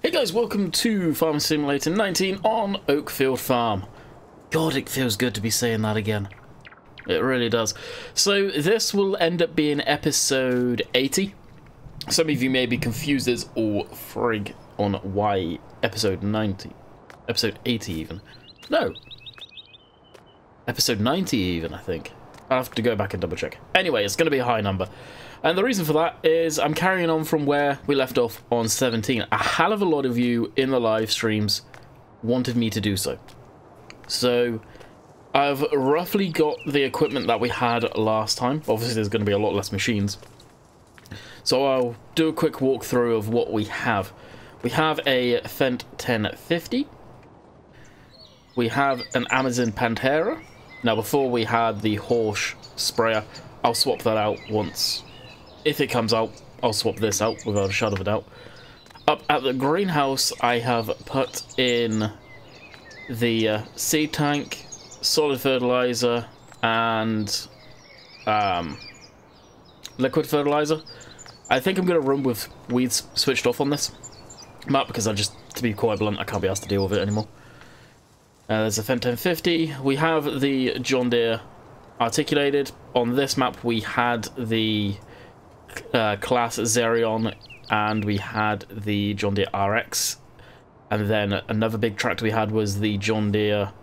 Hey guys, welcome to Farming Simulator 19 on Oakfield Farm. God, it feels good to be saying that again. It really does. So this will end up being episode 80. Some of you may be confused as, oh frig, on why episode 90. Episode 80 even. No. Episode 90 even, I think. I'll have to go back and double check. Anyway, it's going to be a high number. And the reason for that is I'm carrying on from where we left off on 17. A hell of a lot of you in the live streams wanted me to do so. So I've roughly got the equipment that we had last time. Obviously there's going to be a lot less machines. So I'll do a quick walkthrough of what we have. We have a Fendt 1050. We have an Amazon Pantera. Now before we had the Horsch sprayer. I'll swap that out once. If it comes out, I'll swap this out without a shadow of a doubt. Up at the greenhouse, I have put in the seed tank, solid fertilizer, and liquid fertilizer. I think I'm going to run with weeds switched off on this map because to be quite blunt, I can't be asked to deal with it anymore. There's a Fendt 1050. We have the John Deere articulated. On this map, we had the Class Xerion, and we had the John Deere RX, and then another big tractor we had was the John Deere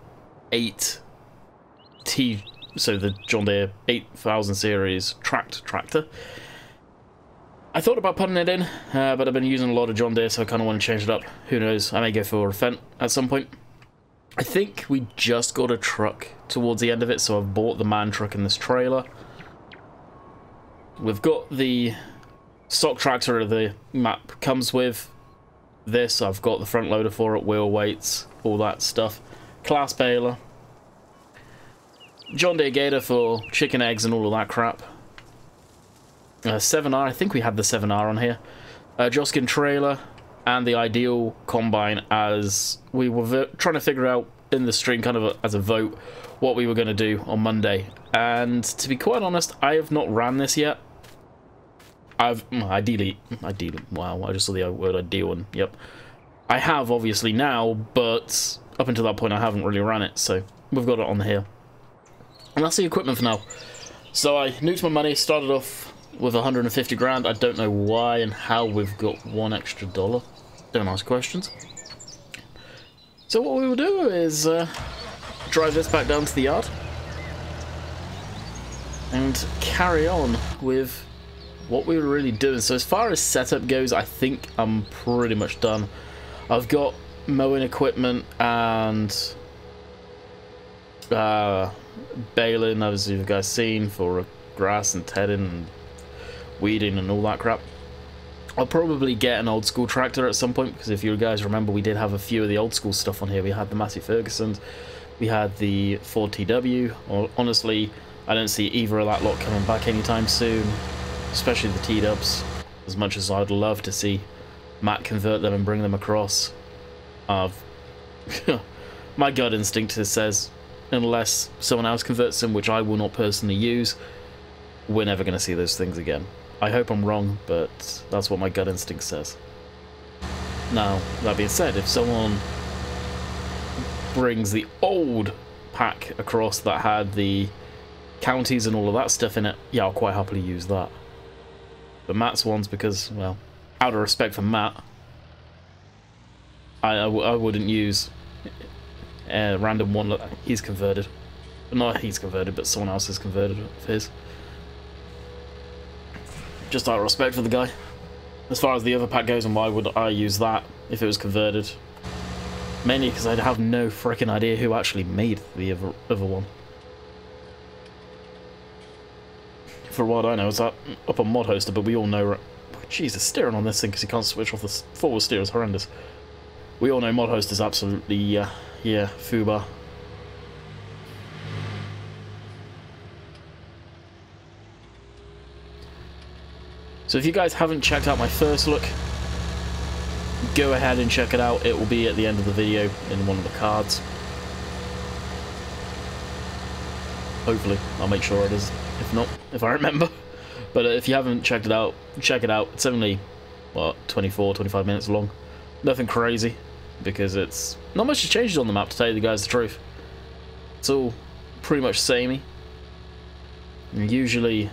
8T, so the John Deere 8000 series tractor. I thought about putting it in, but I've been using a lot of John Deere, so I kind of want to change it up. Who knows, I may go for a Fendt at some point. I think we just got a truck towards the end of it, so I've bought the man truck in this trailer. We've got the stock tractor the map comes with this. I've got the front loader for it, wheel weights, all that stuff. Class baler. John Deere Gator for chicken eggs and all of that crap. 7R, I think we had the 7R on here. Joskin trailer and the Ideal combine, as we were trying to figure out in the stream kind of as a vote what we were going to do on Monday. And to be quite honest, I have not ran this yet. Ideally, wow, I just saw the word ideal, and yep. I have, obviously, now, but up until that point I haven't really ran it, so we've got it on here. And that's the equipment for now. So I nuked my money, started off with 150 grand. I don't know why and how we've got $1 extra. Don't ask questions. So what we will do is drive this back down to the yard and carry on with what we were really doing. So as far as setup goes, I think I'm pretty much done. I've got mowing equipment and baling, as you guys seen, for grass and tedding and weeding and all that crap. I'll probably get an old school tractor at some point, because if you guys remember, we did have a few of the old school stuff on here. We had the Massey Fergusons, we had the Ford TW. Honestly, I don't see either of that lot coming back anytime soon, especially the T-dubs, as much as I'd love to see Matt convert them and bring them across. My gut instinct says, unless someone else converts them, which I will not personally use, we're never going to see those things again. I hope I'm wrong, but that's what my gut instinct says. Now, that being said, if someone brings the old pack across that had the counties and all of that stuff in it, yeah, I'll quite happily use that. But Matt's ones, because, well, out of respect for Matt, I wouldn't use a random one that he's converted. Not he's converted, but someone else has converted of his. Just out of respect for the guy. As far as the other pack goes, and why would I use that if it was converted? Mainly because I'd have no freaking idea who actually made the other one. For what I know, it's up on Mod Hoster, but we all know... Jesus, steering on this thing because you can't switch off the forward steer is horrendous. We all know Mod Hoster is absolutely, yeah, foobar. So if you guys haven't checked out my first look, go ahead and check it out. It will be at the end of the video in one of the cards. Hopefully, I'll make sure it is. If not, if I remember. But if you haven't checked it out, check it out. It's only, what, 24, 25 minutes long. Nothing crazy, because it's not much has changed on the map, to tell you guys the truth. It's all pretty much samey. And usually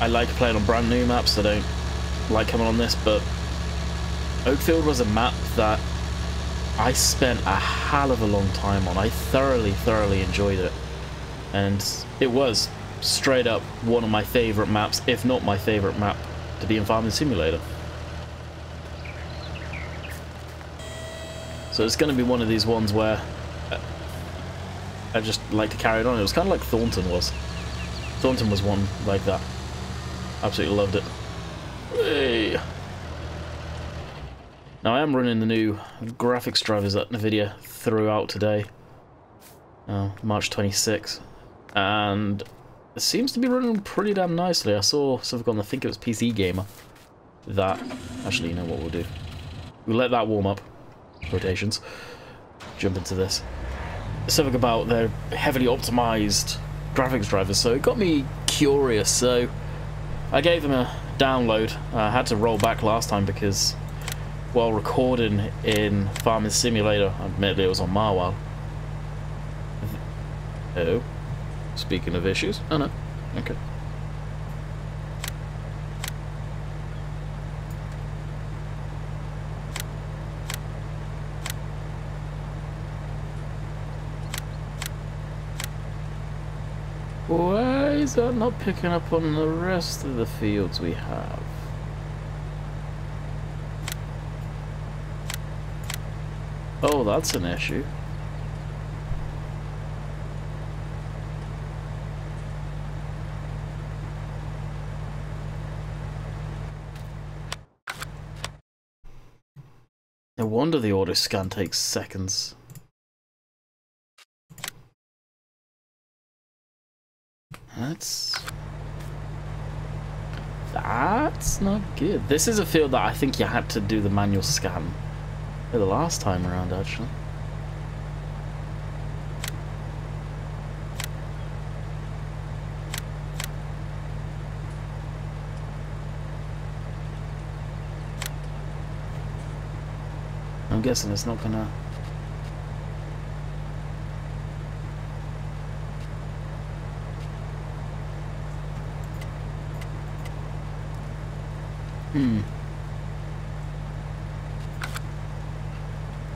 I like playing on brand new maps. I don't like coming on this, but Oakfield was a map that I spent a hell of a long time on. I thoroughly enjoyed it, and it was straight up one of my favourite maps, if not my favourite map to be in Farming Simulator. So it's going to be one of these ones where I just like to carry it on. It was kind of like Thornton was. Thornton was one like that. Absolutely loved it. Hey. Now I am running the new graphics drivers at NVIDIA throughout today, March 26th, and it seems to be running pretty damn nicely. I saw something on, I think it was PC Gamer, that, actually, you know what we'll do? We'll let that warm up, rotations, jump into this. Something about their heavily optimized graphics drivers, so it got me curious, so I gave them a download. I had to roll back last time because while recording in Farming Simulator, admittedly it was on Marwell. Oh, speaking of issues, oh no, okay. Why is that not picking up on the rest of the fields we have? Oh, that's an issue. No wonder the auto scan takes seconds. That's not good. This is a field that I think you had to do the manual scan for the last time around, actually. I'm guessing it's not gonna...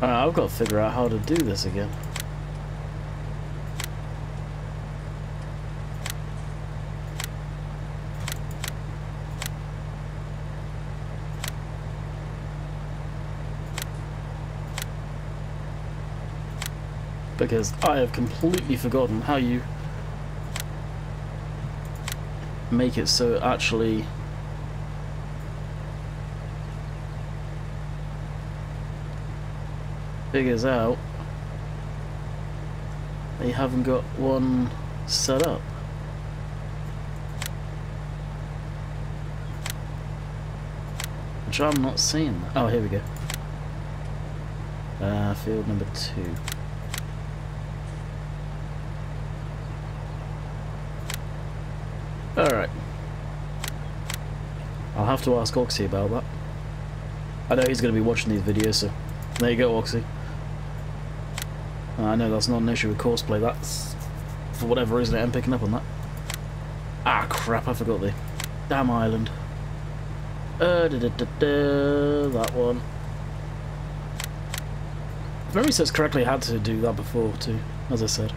I've got to figure out how to do this again. Because I have completely forgotten how you make it so it actually figures out that you haven't got one set up. Which I'm not seeing. Oh, here we go. Field number 2. Alright. I'll have to ask Oxy about that. I know he's going to be watching these videos, so there you go, Oxy. I know that's not an issue with Courseplay, that's for whatever reason I am picking up on that. Ah crap, I forgot the damn island. That one. If memory serves correctly, I had to do that before too, as I said.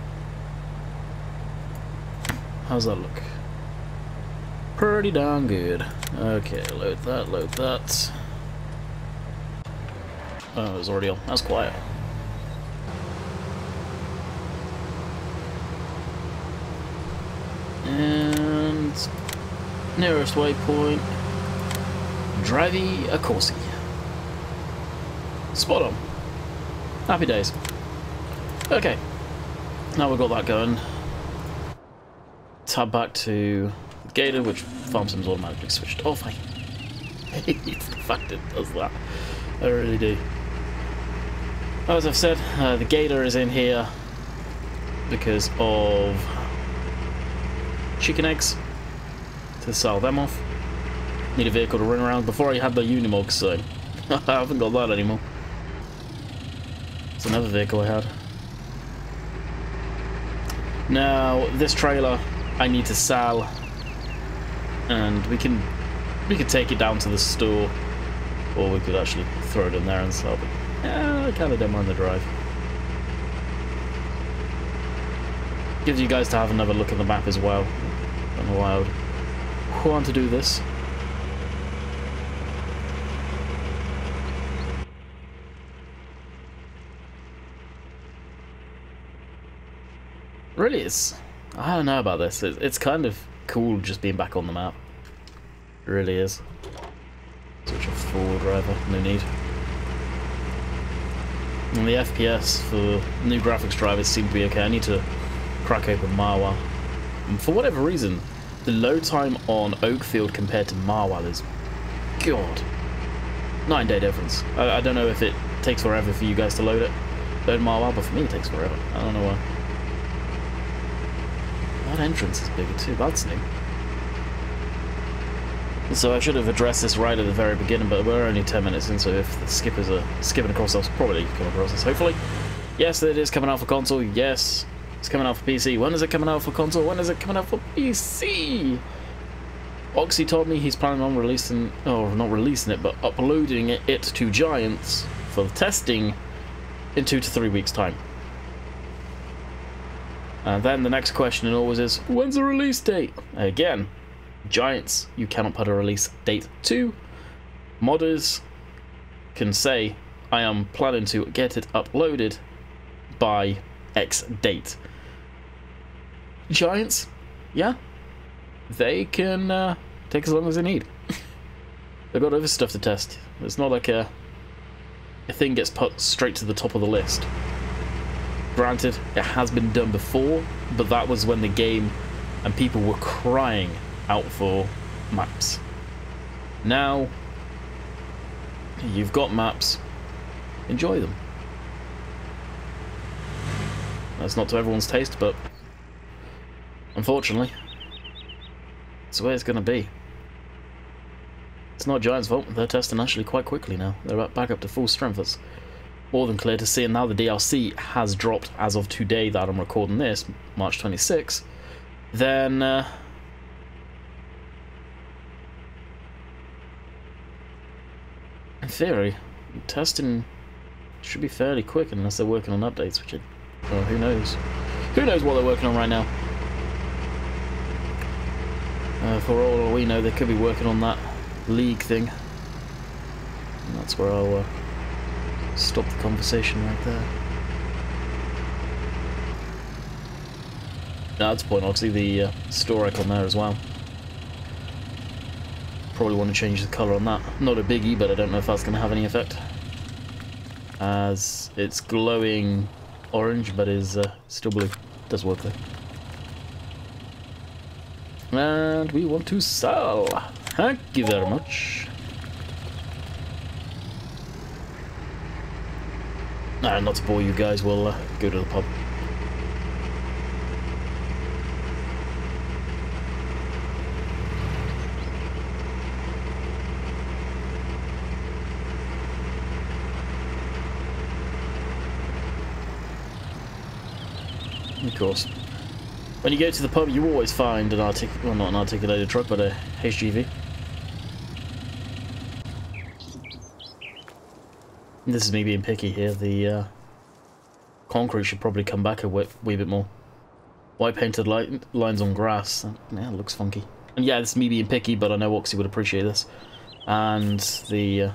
How's that look? Pretty darn good. Okay, load that, load that. Oh, it was already on. That's quiet. And nearest waypoint, Drivey a Corsi. Spot on. Happy days. Okay, now we've got that going. Tab back to Gator, which farm sim's automatically switched off. I hate the fact it does that. I really do. As I've said, the Gator is in here because of chicken eggs, to sell them off. Need a vehicle to run around. Before I had the Unimog, so I haven't got that anymore. It's another vehicle I had. Now, this trailer I need to sell, and we could take it down to the store, or we could actually throw it in there and sell it. Yeah, I kind of don't mind the drive. Gives you guys to have another look at the map as well. I don't know why I would want to do this. Really, I don't know about this. It's kind of cool just being back on the map. It really is. Switch off forward driver, no need. And the FPS for new graphics drivers seem to be okay. I need to crack open Marwell. And for whatever reason, the load time on Oakfield compared to Marwell is, God, 9-day difference. I don't know if it takes forever for you guys to load Marwell, but for me it takes forever. I don't know why. That entrance is bigger too, that's new. So I should have addressed this right at the very beginning, but we're only 10 minutes in, so if the skippers are skipping across, they'll probably come across this, hopefully. Yes, it is coming out for console, yes. It's coming out for PC. When is it coming out for console? When is it coming out for PC? Oxy told me he's planning on releasing, or not releasing it, but uploading it to Giants for testing in 2 to 3 weeks' time. And then the next question always is, when's the release date? Again, Giants, you cannot put a release date to. Modders can say, I am planning to get it uploaded by X date. Giants, yeah, they can take as long as they need. They've got other stuff to test. It's not like a thing gets put straight to the top of the list. Granted, it has been done before, but that was when the game and people were crying out for maps. Now, you've got maps, enjoy them. That's not to everyone's taste, but unfortunately, it's the way it's going to be. It's not Giants' fault, they're testing actually quite quickly now. They're back up to full strength. That's more than clear to see, and now the DLC has dropped as of today that I'm recording this, March 26th, then in theory, testing should be fairly quick unless they're working on updates, which well, who knows? Who knows what they're working on right now? For all we know, they could be working on that league thing. And that's where I'll stop the conversation right there. Now, that's the point. I'll see the store icon there as well. Probably want to change the colour on that. Not a biggie, but I don't know if that's going to have any effect. As it's glowing orange, but is still blue. Does work though. And we want to sell. Thank you very much. Nah, not to bore you guys, we'll go to the pub. Of course. When you go to the pub, you always find an well, not an articulated truck, but a HGV. This is me being picky here. The concrete should probably come back a wee bit more. White painted lines on grass. Yeah, it looks funky. And yeah, this is me being picky, but I know Oxy would appreciate this. And the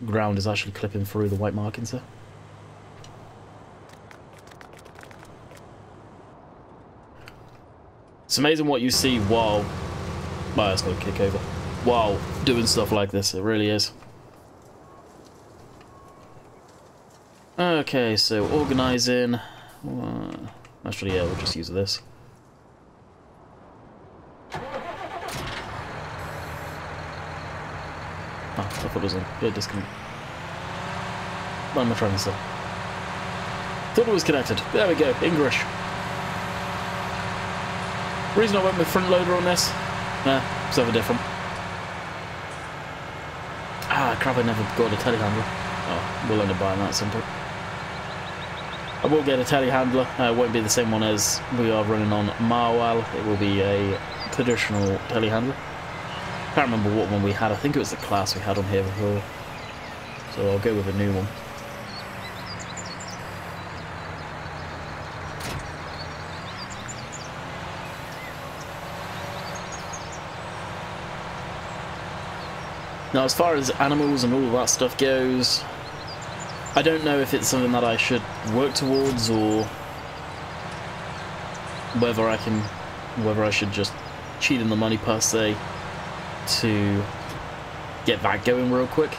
ground is actually clipping through the white markings there. It's amazing what you see while... well, it's going to kick over. While doing stuff like this, it really is. Okay, so organising... actually, yeah, we'll just use this. Oh, I thought it was a disconnect. What am I trying to say? Thought it was connected. There we go, English. Reason I went with front loader on this? Nah, something different. Ah, crap, I never got a telehandler. Oh, we'll end up buying that at some point. I will get a telehandler. It won't be the same one as we are running on Marwal. It will be a traditional telehandler. Can't remember what one we had. I think it was the class we had on here before. So I'll go with a new one. Now, as far as animals and all of that stuff goes, I don't know if it's something that I should work towards or whether I should just cheat in the money per se to get that going real quick.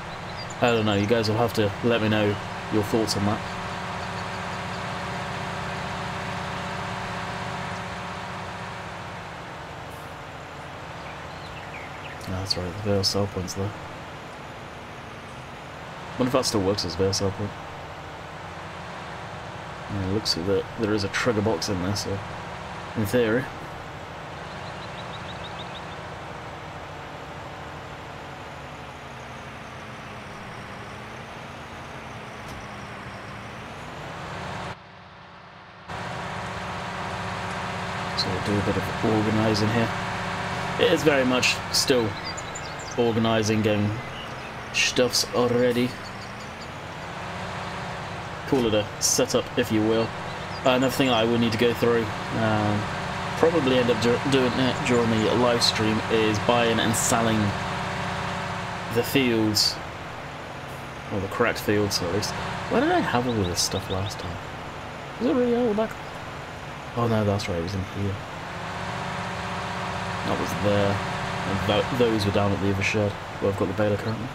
I don't know, you guys will have to let me know your thoughts on that. Oh, that's right, the Vale sell point's there. I wonder if that still works as Vale sell point. Yeah, it looks like that there is a trigger box in there, so in theory. So we'll do a bit of organising here. It is very much still organising, getting stuffs already. Call it a setup, if you will. Another thing I will need to go through, probably end up doing it during the live stream, is buying and selling the fields, or the correct fields at least. Why did I have all of this stuff last time? Was it really all back? Oh no, that's right, it was in here. That was there. And those were down at the other shed, where I've got the baler currently.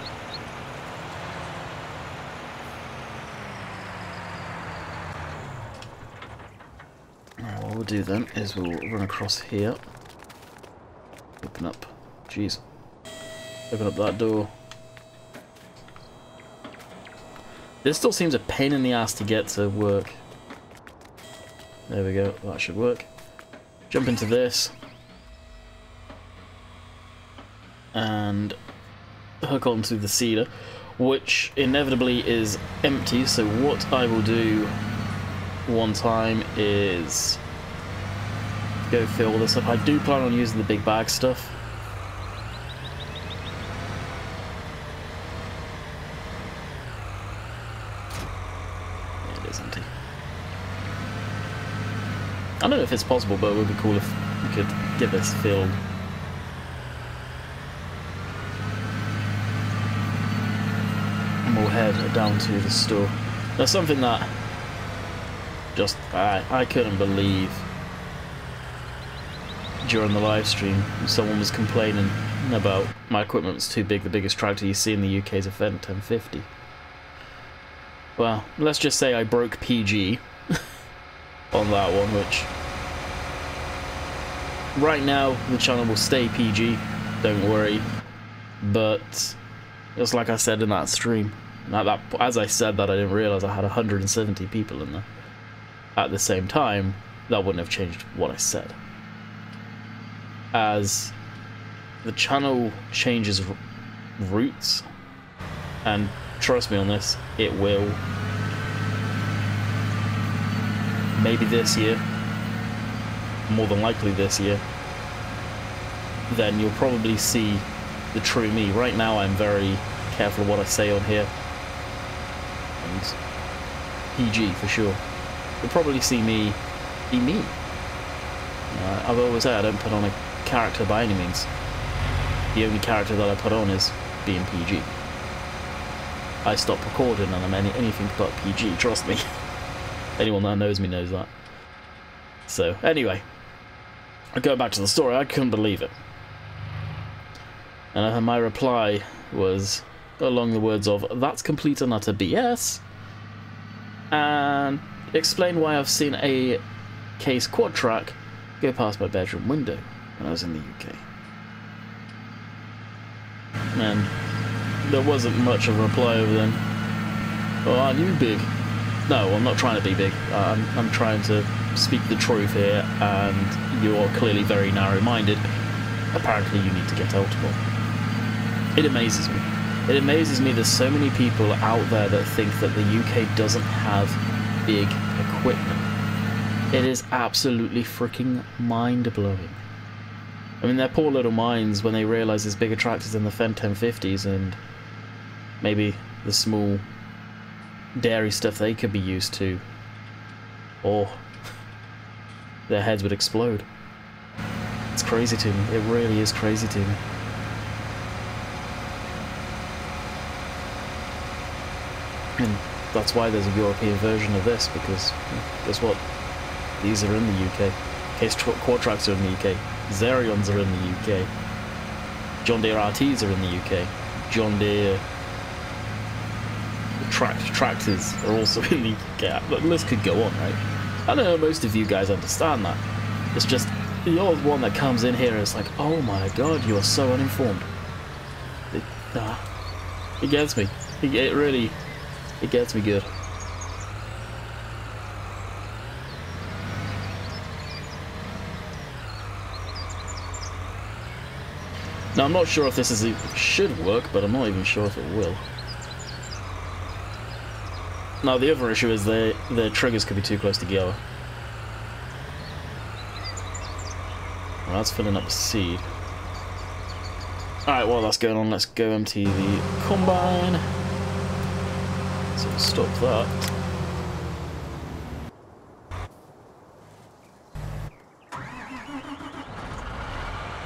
Right, what we'll do then is we'll run across here. Open up. Jeez. Open up that door. This still seems a pain in the ass to get to work. There we go, that should work. Jump into this. And hook onto the seeder, which inevitably is empty, so what I will do one time is go fill this up. I do plan on using the big bag stuff. It is empty. I don't know if it's possible, but it would be cool if we could get this filled. And we'll head down to the store. Now, something that just I couldn't believe during the live stream, someone was complaining about my equipment was too big. The biggest tractor you see in the UK is a Fendt 1050. Well, let's just say I broke PG on that one, which right now the channel will stay PG, don't worry, but just like I said in that stream, as I said that, I didn't realise I had 170 people in there at the same time. That wouldn't have changed what I said. As the channel changes routes, and trust me on this, it will. Maybe this year, more than likely this year, then you'll probably see the true me. Right now I'm very careful of what I say on here, and PG for sure. You'll probably see me be me. I've always said I don't put on a character by any means. The only character that I put on is being PG. I stopped recording and I'm anything but PG, trust me. Anyone that knows me knows that. So, anyway, going back to the story, I couldn't believe it. And my reply was along the words of, "That's complete and utter BS," and explain why I've seen a Case quad track go past my bedroom window when I was in the UK. And there wasn't much of a reply over then. "Oh, aren't you big?" No, I'm not trying to be big. I'm trying to speak the truth here, and you're clearly very narrow-minded. Apparently you need to get out more. It amazes me. It amazes me there's so many people out there that think that the UK doesn't have big equipment. It is absolutely freaking mind-blowing. I mean, their poor little minds when they realise there's bigger tractors than the Fendt 1050s and maybe the small dairy stuff they could be used to. Or their heads would explode. It's crazy to me. It really is crazy to me. And that's why there's a European version of this, because guess what? These are in the UK. Case quad tracks are in the UK. Xerions are in the UK. John Deere RTs are in the UK. John Deere tractors are also in the UK. The list could go on, right? I know most of you guys understand that. It's just the old one that comes in here and it's like, oh my god, you are so uninformed. It gets me. It really, it gets me good. Now I'm not sure if this should work, but I'm not even sure if it will. Now the other issue is the triggers could be too close together. Well, that's filling up the seed. Alright, while that's going on, let's go empty the combine. So we'll stop that.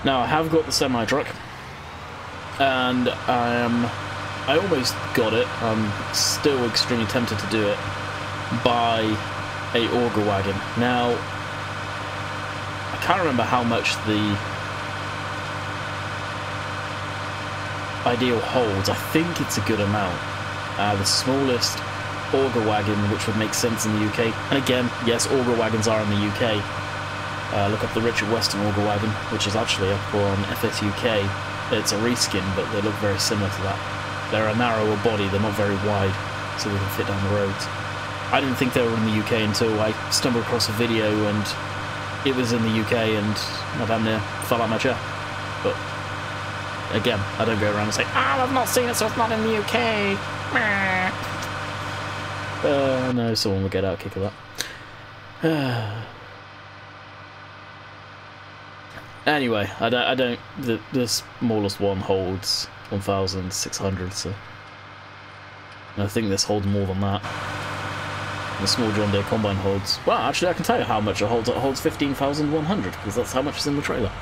Now I have got the semi-truck, and I almost got it. I'm still extremely tempted to do it by a auger wagon. Now I can't remember how much the ideal holds. I think it's a good amount. The smallest auger wagon, which would make sense in the UK. And again, yes, auger wagons are in the UK. Look up the Richard Weston auger wagon, which is actually up on FSUK. It's a reskin, but they look very similar to that. They're a narrower body, they're not very wide, so they can fit down the roads. I didn't think they were in the UK until I stumbled across a video and it was in the UK and I damn near fell out my chair. But again, I don't go around and say, I've not seen it, so it's not in the UK. No, someone will get out a kick of that. Anyway, I don't. The smallest one holds 1,600, so I think this holds more than that. The small John Deere combine holds. Well, actually, I can tell you how much it holds. It holds 15,100 because that's how much is in the trailer.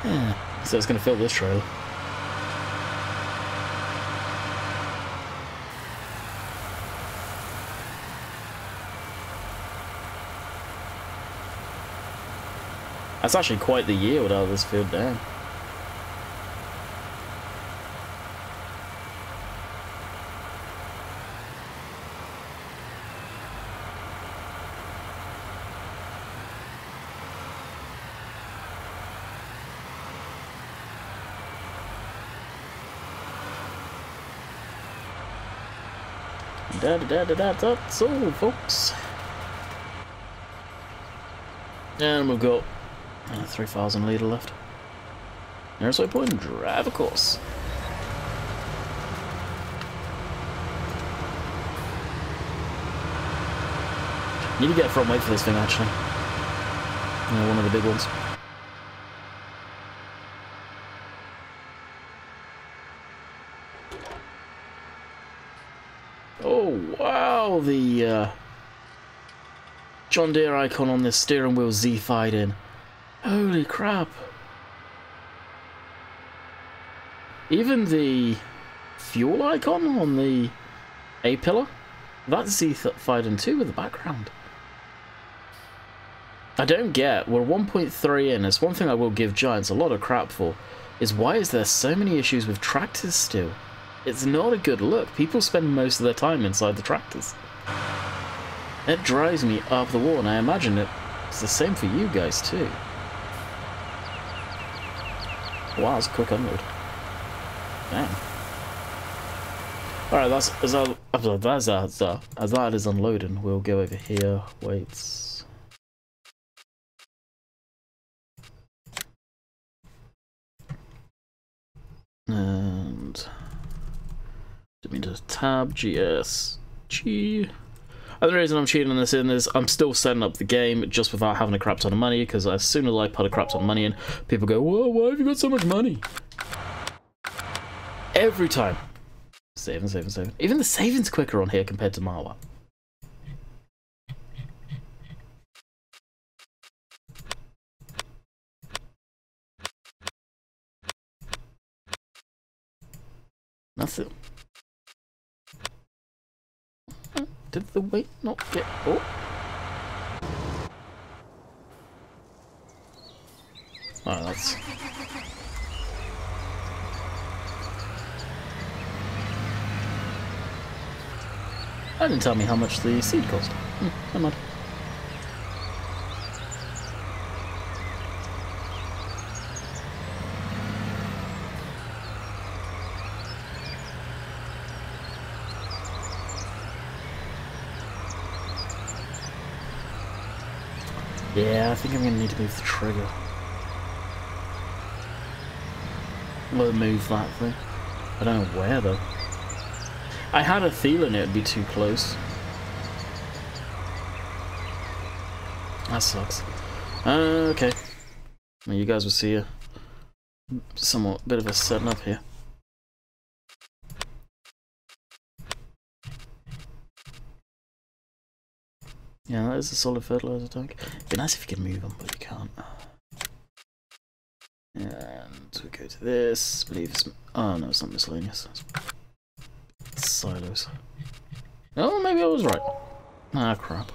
Yeah, so it's going to fill this trailer. That's actually quite the yield out of this field down. That's all, folks. And we've got 3,000 litre left. There's my point. Drive a course. Need to get a front weight for this thing, actually. One of the big ones. Oh wow, the John Deere icon on this steering wheel Z-fied in. Holy crap. Even the fuel icon on the A-pillar, that's Z-fied in too with the background. I don't get, we're 1.3 in, it's one thing I will give Giants a lot of crap for, is why is there so many issues with tractors still? It's not a good look. People spend most of their time inside the tractors. It drives me up the wall, and I imagine it's the same for you guys too. Wow, that's a quick unload. Damn. Alright, as that is unloading, we'll go over here, weights. And Let me just tab GS G. And the reason I'm cheating this in is I'm still setting up the game just without having a crap ton of money, because as soon as I put a crap ton of money in, people go, whoa, why have you got so much money? Every time. Saving, saving, saving. Even the saving's quicker on here compared to Marwa. Nothing. Did the weight not get... Oh. Oh, that's... That didn't tell me how much the seed cost. Never mind. Yeah, I think I'm going to need to move the trigger. We'll move that thing. I don't know where though. I had a feeling it would be too close. That sucks. Okay. Well, you guys will see a somewhat bit of a setting up here. Yeah, that is a solid fertilizer tank. It'd be nice if you could move them, but you can't. And we go to this. I believe it's... Oh no, it's not miscellaneous. It's silos. Oh, maybe I was right. Ah, crap.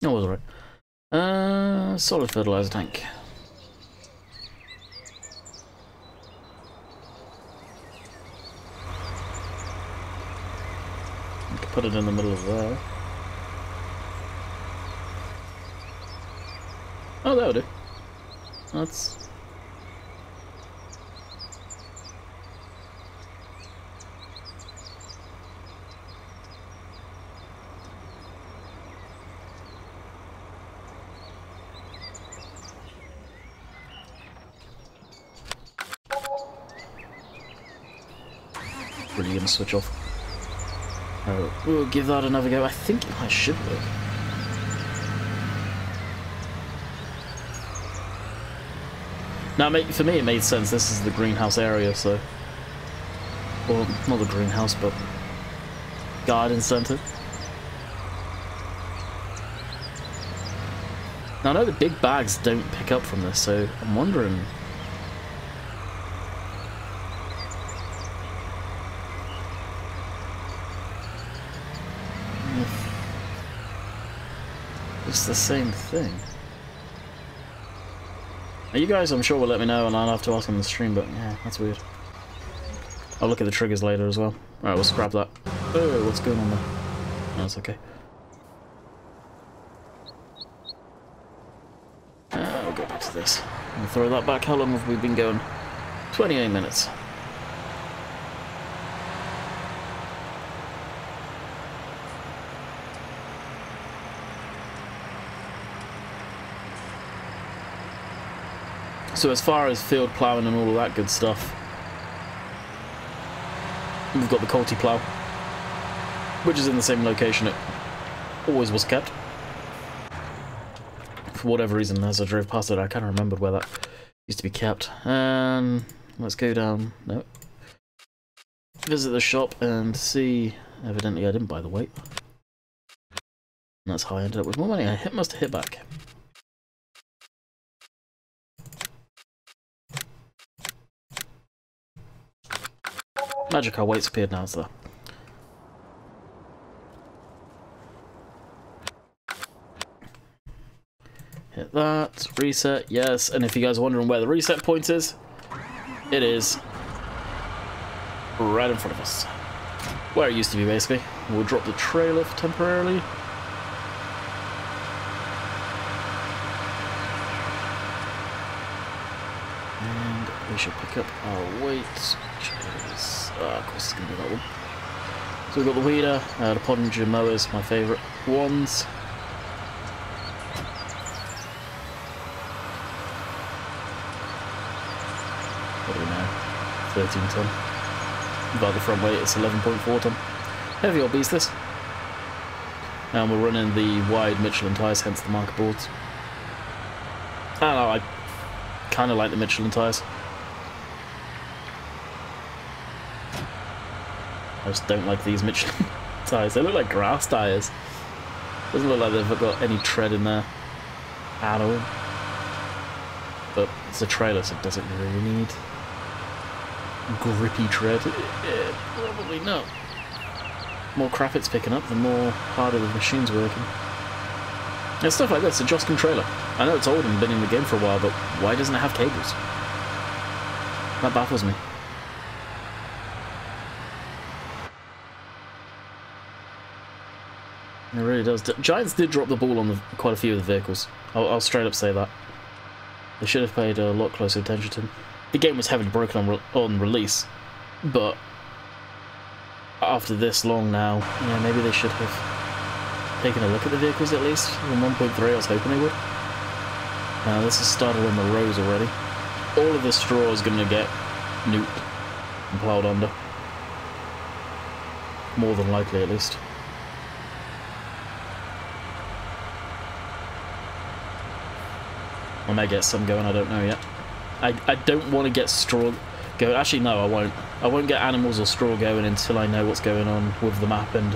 I was right. Solid fertilizer tank. Put it in the middle of there. Oh, that'll do. That's... Really gonna switch off. Oh, we'll give that another go. I think it might should work. Now, for me, it made sense. This is the greenhouse area, so... Well, not the greenhouse, but... garden centre. Now, I know the big bags don't pick up from this, so I'm wondering... It's the same thing. Now you guys, I'm sure, will let me know, and I'll have to ask on the stream, but yeah, that's weird. I'll look at the triggers later as well. Alright, we'll scrap that. Oh, what's going on there? No, it's okay. I'll go back to this. I'll throw that back. How long have we been going? 28 minutes. So as far as field ploughing and all of that good stuff, we've got the Colty plough, which is in the same location it always was kept. For whatever reason, as I drove past it, I kind of remembered where that used to be kept. And let's go down, no, visit the shop and see. Evidently I didn't buy the weight. And that's how I ended up with more money. I must have hit back. Magic, our weight's appeared now, it's there. Hit that, reset, yes, and if you guys are wondering where the reset point is, it is right in front of us. Where it used to be, basically. We'll drop the trailer temporarily. And we should pick up our weight, which is... of course it's going to be that one. So we've got the weeder, the Pottinger mowers, my favourite ones. What do we know? 13 ton. But the front weight is 11.4 ton. Heavy old beast this. And we're running the wide Michelin tyres, hence the marker boards. I don't know, I kind of like the Michelin tyres. I just don't like these Michelin tyres. They look like grass tyres. Doesn't look like they've got any tread in there at all. But it's a trailer, so it doesn't really need grippy tread. Yeah, probably not. The more crap it's picking up, the more harder the machine's working. And stuff like this, a Joskin trailer. I know it's old and been in the game for a while, but why doesn't it have cables? That baffles me. It really does. Giants did drop the ball on quite a few of the vehicles. I'll straight up say that. They should have paid a lot closer attention to them. The game was heavily broken on release, but after this long now, yeah, maybe they should have taken a look at the vehicles at least. In 1.3 I was hoping they would. This has started on the rows already. All of the straw is going to get nuked and ploughed under. More than likely, at least. I may get some going, I don't know yet. I don't want to get straw going. Actually, no, I won't. I won't get animals or straw going until I know what's going on with the map and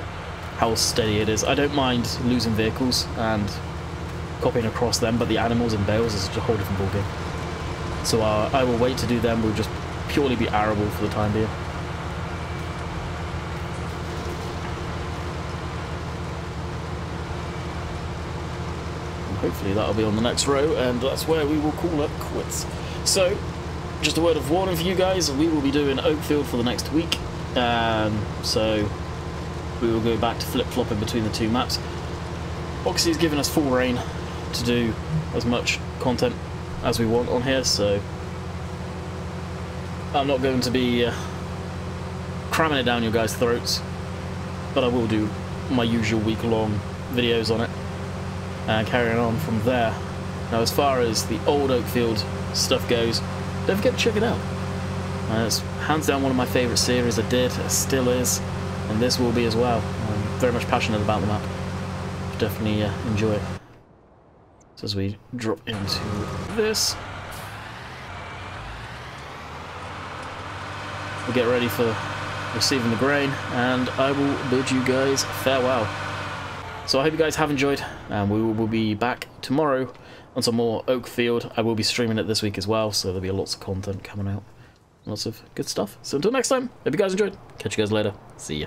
how steady it is. I don't mind losing vehicles and copying across them, but the animals and bales is a whole different ballgame. So I will wait to do them. We'll just purely be arable for the time being. Hopefully that'll be on the next row, and that's where we will call it quits. So, just a word of warning for you guys, we will be doing Oakfield for the next week. So, we will go back to flip-flopping between the two maps. Oxy's given us full reign to do as much content as we want on here, so I'm not going to be cramming it down your guys' throats, but I will do my usual week-long videos on it. And carrying on from there. Now, as far as the old Oakfield stuff goes, don't forget to check it out. It's hands down one of my favourite series I did, it still is, and this will be as well. I'm very much passionate about the map. Definitely enjoy it. So as we drop into this, we'll get ready for receiving the grain, and I will bid you guys farewell. So I hope you guys have enjoyed, and we will be back tomorrow on some more Oakfield. I will be streaming it this week as well, so there'll be lots of content coming out. Lots of good stuff. So until next time, hope you guys enjoyed. Catch you guys later. See ya.